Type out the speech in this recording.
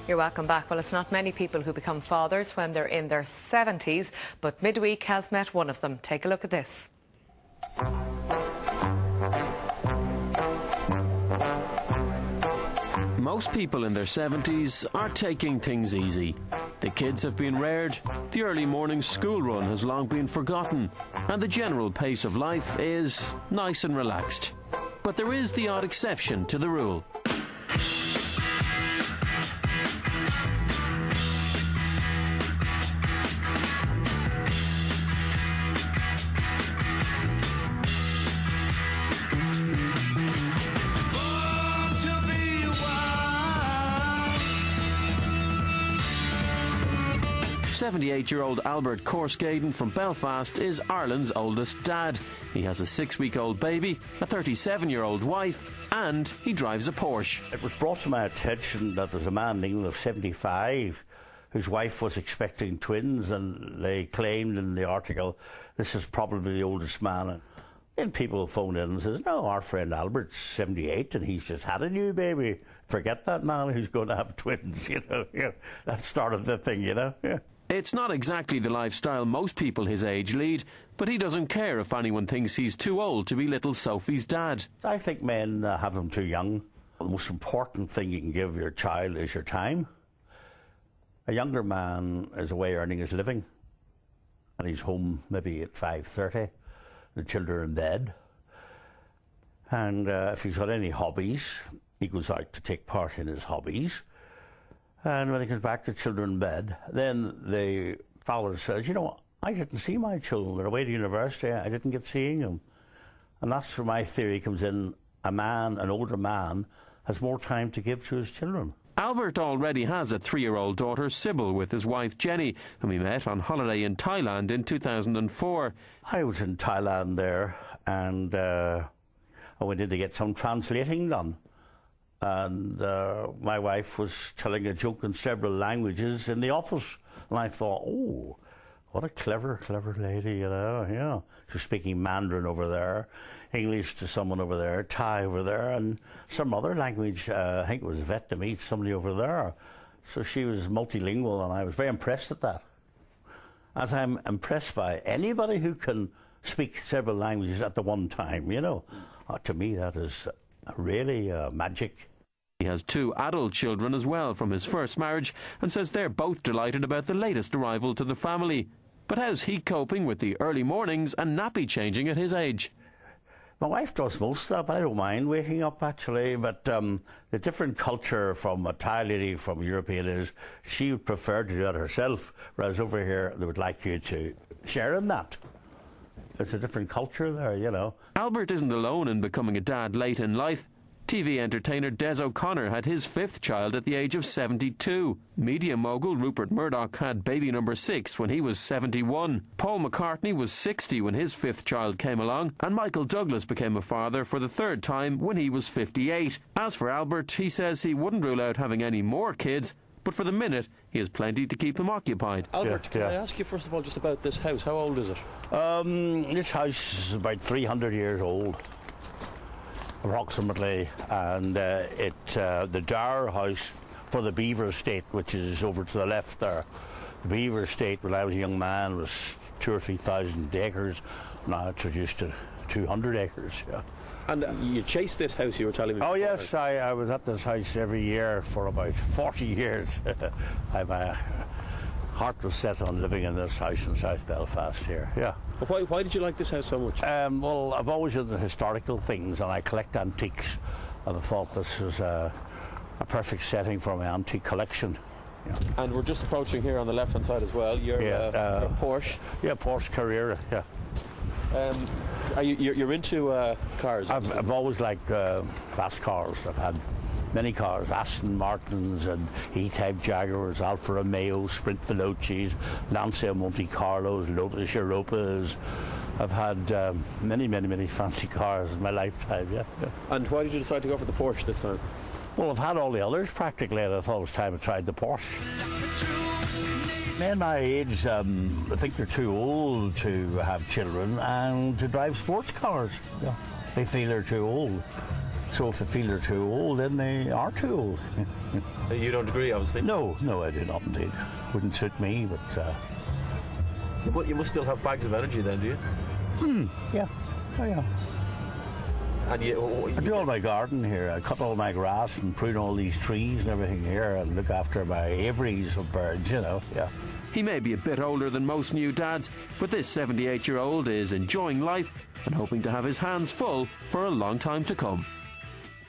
You're welcome back. Well, it's not many people who become fathers when they're in their 70s, but Midweek has met one of them. Take a look at this. Most people in their 70s are taking things easy. The kids have been reared, the early morning school run has long been forgotten, and the general pace of life is nice and relaxed. But there is the odd exception to the rule. "78-year-old Albert Corscaden from Belfast is Ireland's oldest dad. He has a 6-week-old baby, a 37-year-old wife, and he drives a Porsche. It was brought to my attention that there's a man in England of 75 whose wife was expecting twins, and they claimed in the article this is probably the oldest man. And people phoned in and says, no, our friend Albert's 78 and he's just had a new baby. Forget that man who's going to have twins, you know. Yeah, that started the thing, you know. Yeah. It's not exactly the lifestyle most people his age lead, but he doesn't care if anyone thinks he's too old to be little Sophie's dad. I think men have them too young. The most important thing you can give your child is your time. A younger man is away earning his living, and he's home maybe at 5:30. The children are in bed. And if he's got any hobbies, he goes out to take part in his hobbies. And when he comes back to children in bed, then the father says, you know, I didn't see my children. They're away to university. I didn't get seeing them. And that's where my theory comes in. A man, an older man, has more time to give to his children. Albert already has a 3-year-old daughter, Sybil, with his wife Jenny, whom he met on holiday in Thailand in 2004. I was in Thailand there, and I went in to get some translating done. And my wife was telling a joke in several languages in the office. And I thought, oh, what a clever, clever lady, you know. Yeah. She was speaking Mandarin over there, English to someone over there, Thai over there, and some other language, I think it was Vietnamese, somebody over there. So she was multilingual, and I was very impressed at that. As I'm impressed by anybody who can speak several languages at the one time, you know. To me, that is really magic. He has 2 adult children as well from his first marriage and says they're both delighted about the latest arrival to the family. But how's he coping with the early mornings and nappy changing at his age? My wife does most of that, but I don't mind waking up, actually. But the different culture from a Thai lady from European is she would prefer to do that herself, whereas over here they would like you to share in that. There's a different culture there, you know. Albert isn't alone in becoming a dad late in life. TV entertainer Des O'Connor had his 5th child at the age of 72. Media mogul Rupert Murdoch had baby number 6 when he was 71. Paul McCartney was 60 when his 5th child came along, and Michael Douglas became a father for the 3rd time when he was 58. As for Albert, he says he wouldn't rule out having any more kids, but for the minute, he has plenty to keep him occupied. Albert, can I ask you first of all just about this house? How old is it? This house is about 300 years old, approximately, and the Dower house for the Beaver estate, which is over to the left there. The Beaver estate, when I was a young man, was 2,000 or 3,000 acres. Now it's reduced to 200 acres. Yeah. And you chased this house, you were telling me. Oh yes, I was at this house every year for about 40 years. My heart was set on living in this house in South Belfast here. Yeah. But why did you like this house so much? Well, I've always done historical things, and I collect antiques, and I thought this was a perfect setting for my antique collection. Yeah. And we're just approaching here on the left-hand side as well. You're a Porsche. Yeah, Porsche Carrera. Yeah. You're into cars? I've always liked fast cars. I've had many cars, Aston Martins and E-Type Jaguars, Alfa Romeo, Sprint Velocis, Lancia Monte Carlos, Lotus Europas. I've had many fancy cars in my lifetime, yeah. And why did you decide to go for the Porsche this time? Well, I've had all the others practically, and I thought it was time I tried the Porsche. Men my age, I think they're too old to have children and to drive sports cars. Yeah. They feel they're too old. So if they feel they're too old, then they are too old. You don't agree, obviously? No, I do not indeed. Wouldn't suit me, but... But you must still have bags of energy then, do you? Yeah. Oh, yeah. And I do all my garden here. I cut all my grass and prune all these trees and everything here and look after my aviaries of birds, yeah. He may be a bit older than most new dads, but this 78-year-old is enjoying life and hoping to have his hands full for a long time to come.